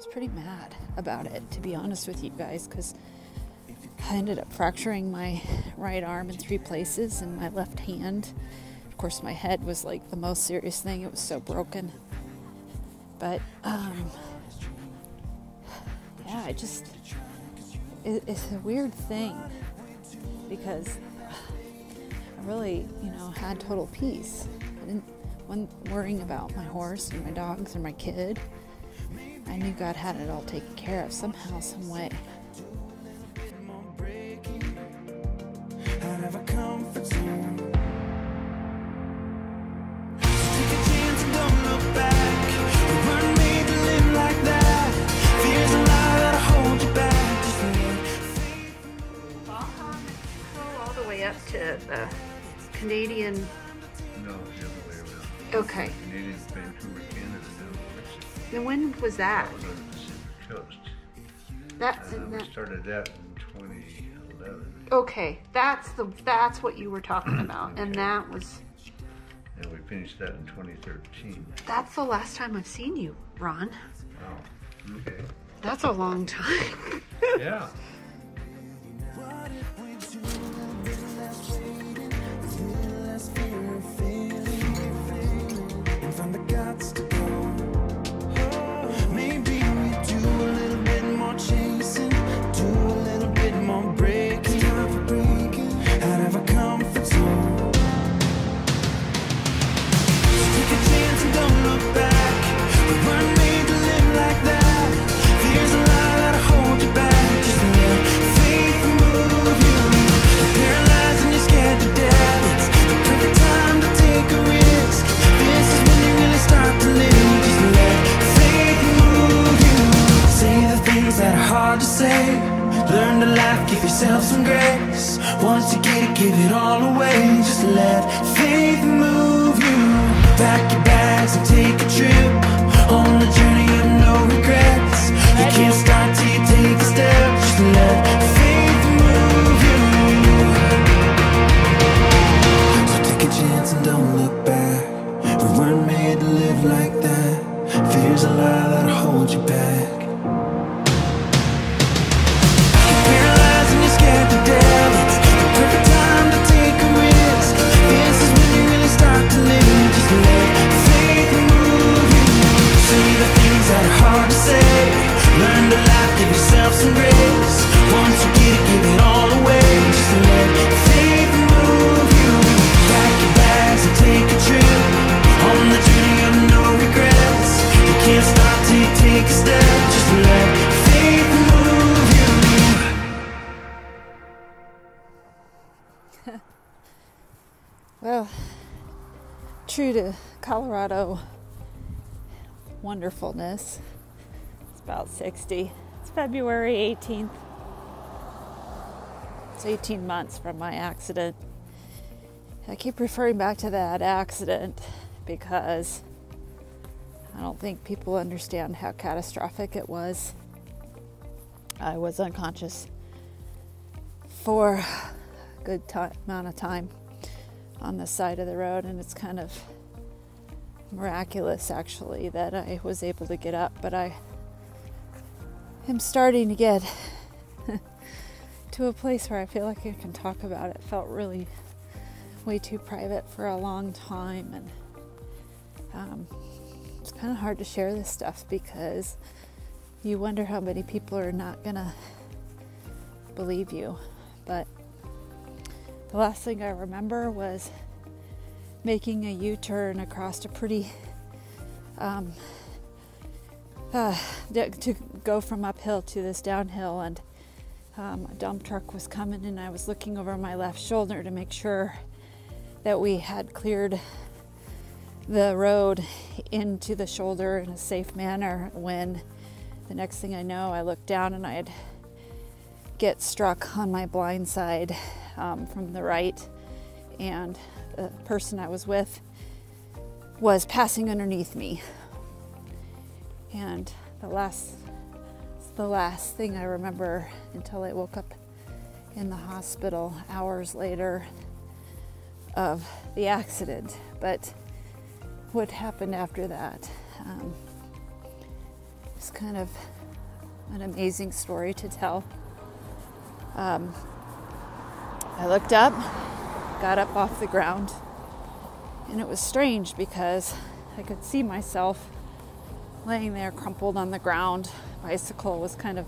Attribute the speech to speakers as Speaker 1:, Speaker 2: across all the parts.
Speaker 1: was pretty mad about it, to be honest with you guys, because I ended up fracturing my right arm in 3 places and my left hand. Of course, my head was like the most serious thing. It was so broken. But, yeah, it's a weird thing because I really, had total peace. I wasn't worrying about my horse and my dogs and my kid. I knew God had it all taken care of somehow, some way. All the way up to the Canadian.
Speaker 2: No, the other way around.
Speaker 1: Okay.
Speaker 2: Canadian Vancouver, Canada.
Speaker 1: And when was that?
Speaker 2: That was on the Pacific Coast. We started that in 2011.
Speaker 1: Okay, that's what you were talking about, okay. And that was.
Speaker 2: And we finished that in 2013.
Speaker 1: That's the last time I've seen you, Ron.
Speaker 2: Oh, okay.
Speaker 1: That's a long time.
Speaker 2: Yeah.
Speaker 3: Learn to laugh, give yourself some grace. Once you get it, give it all away. Just let faith move you. Pack your bags and take a trip on the journey of no regrets. You can't start till you take a step. Just let faith move you. So take a chance and don't look back. We weren't made to live like that. Fear's a lie that'll hold you back.
Speaker 1: Well, true to Colorado wonderfulness, it's about 60. It's February 18th. It's 18 months from my accident. I keep referring back to that accident because I don't think people understand how catastrophic it was. I was unconscious for a good amount of time on the side of the road, and it's kind of miraculous actually that I was able to get up, but I am starting to get to a place where I feel like I can talk about it. It felt really way too private for a long time, and it's kind of hard to share this stuff because you wonder how many people are not gonna believe you. But the last thing I remember was making a U-turn across a pretty, to go from uphill to this downhill, and a dump truck was coming, and I was looking over my left shoulder to make sure that we had cleared the road into the shoulder in a safe manner, when the next thing I know, I looked down and I'd get struck on my blind side from the right, and the person I was with was passing underneath me. And the last thing I remember until I woke up in the hospital hours later of the accident. But what happened after that? It's kind of an amazing story to tell. I looked up, got up off the ground, and it was strange because I could see myself laying there crumpled on the ground. Bicycle was kind of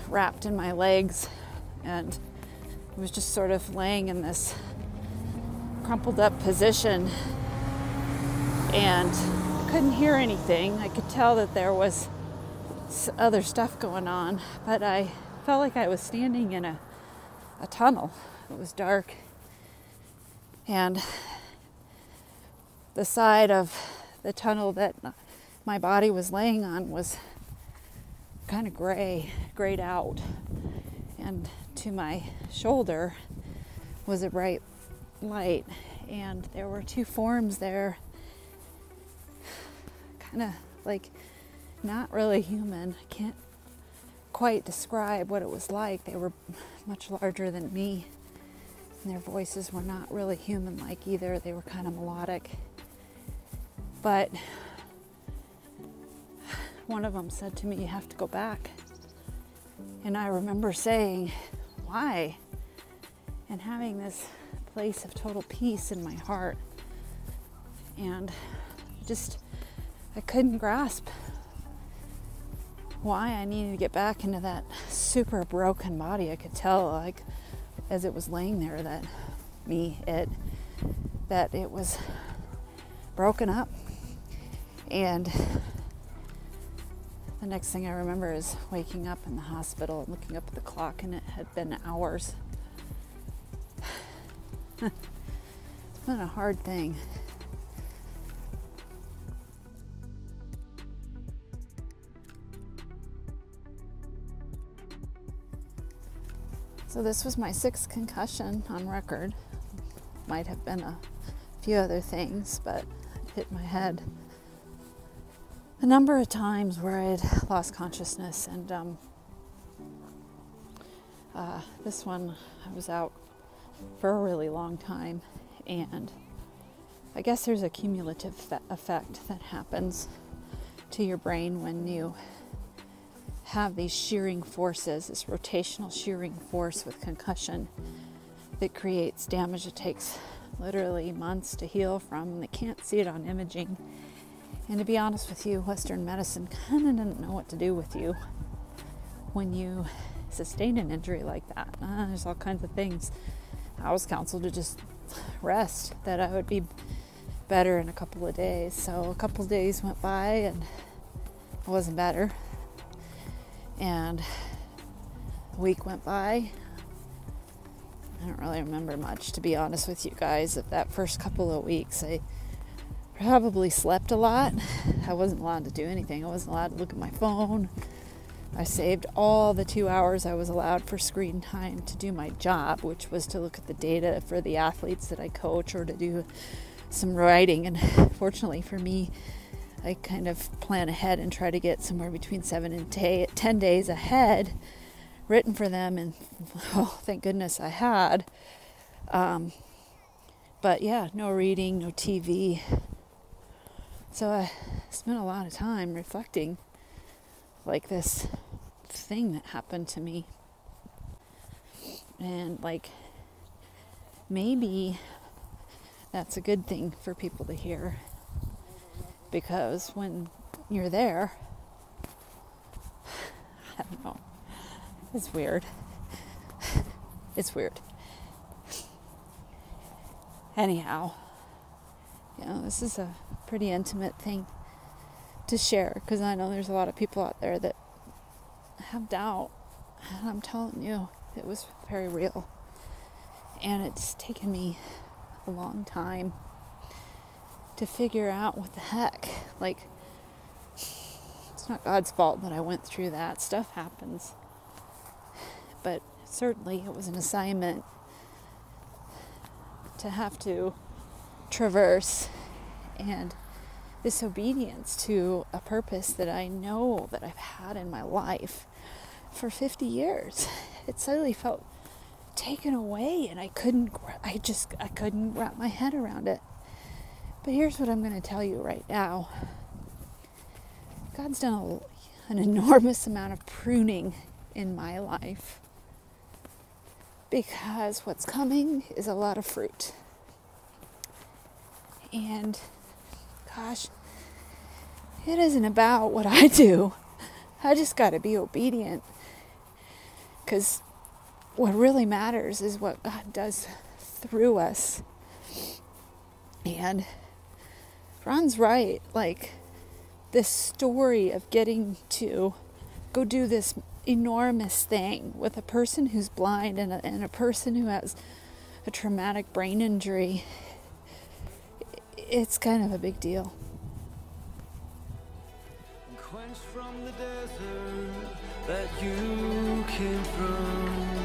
Speaker 1: wrapped in my legs, and it was just sort of laying in this crumpled up position, and couldn't hear anything. I could tell that there was other stuff going on, but I felt like I was standing in a tunnel. It was dark, and the side of the tunnel that my body was laying on was kind of grayed out, and to my shoulder was a bright light, and there were two forms there, kind of like not really human. I can't quite describe what it was like. They were much larger than me, and their voices were not really human-like either. They were kind of melodic, but one of them said to me, "You have to go back." And I remember saying, "Why?" And having this place of total peace in my heart. And I couldn't grasp why I needed to get back into that super broken body. I could tell, like, as it was laying there, that it was broken up. And the next thing I remember is waking up in the hospital and looking up at the clock, and it had been hours. It's been a hard thing. So this was my 6th concussion on record. Might have been a few other things, but it hit my head a number of times where I'd lost consciousness, and this one I was out for a really long time, and I guess there's a cumulative effect that happens to your brain when you have these shearing forces, this rotational shearing force with concussion that creates damage that takes literally months to heal from, and they can't see it on imaging. And to be honest with you, Western medicine kind of didn't know what to do with you when you sustain an injury like that. There's all kinds of things. I was counseled to just rest, that I would be better in a couple of days. So a couple of days went by and I wasn't better. And a week went by. I don't really remember much, to be honest with you guys. Of that first couple of weeks, I probably slept a lot. I wasn't allowed to do anything. I wasn't allowed to look at my phone. I saved all the 2 hours I was allowed for screen time to do my job, which was to look at the data for the athletes that I coach or to do some writing. And fortunately for me, I kind of plan ahead and try to get somewhere between 7 and 10 days ahead written for them. And thank goodness I had. But yeah, no reading, no TV. So I spent a lot of time reflecting, like, this thing that happened to me. And like, maybe that's a good thing for people to hear, because when you're there, I don't know, it's weird. It's weird. Anyhow, this is a pretty intimate thing to share, because I know there's a lot of people out there that have doubt, and I'm telling you, it was very real, and it's taken me a long time to figure out what the heck. Like, it's not God's fault that I went through that. Stuff happens, but certainly it was an assignment to have to traverse, and this obedience to a purpose that I know that I've had in my life for 50 years. It suddenly felt taken away, and I couldn't wrap my head around it. But here's what I'm going to tell you right now, God's done an enormous amount of pruning in my life, because what's coming is a lot of fruit. And gosh, it isn't about what I do. I just got to be obedient, because what really matters is what God does through us. And Ron's right, like, this story of getting to go do this enormous thing with a person who's blind and a person who has a traumatic brain injury, it's kind of a big deal.
Speaker 3: Quench from the desert that you came from.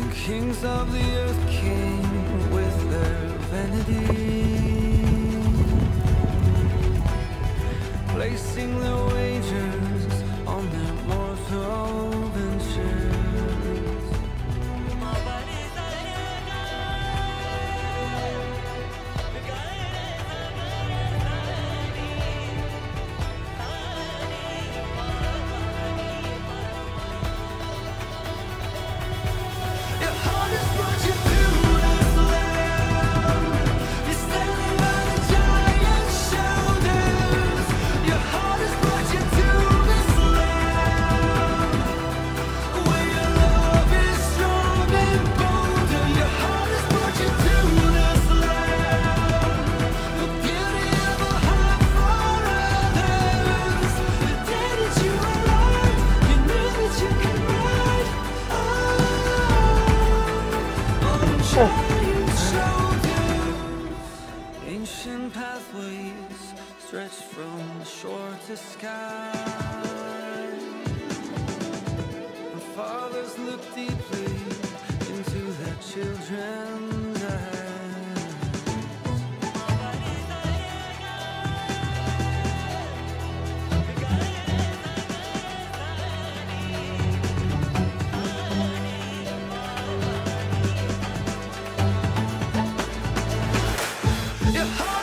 Speaker 3: And kings of the earth came with their vanity, placing their wagers on their mortal ventures. Your heart has brought you through this land. You're standing on a giant's shoulders. Your heart has brought you to this land where your love is strong and bolder. Your heart has brought you to this land, the beauty of a heart for others. The day that you arrived, you knew that you could ride on giant shoulders. Ancient pathways stretch from shore to sky. And fathers look deeply into their children's eyes. Your heart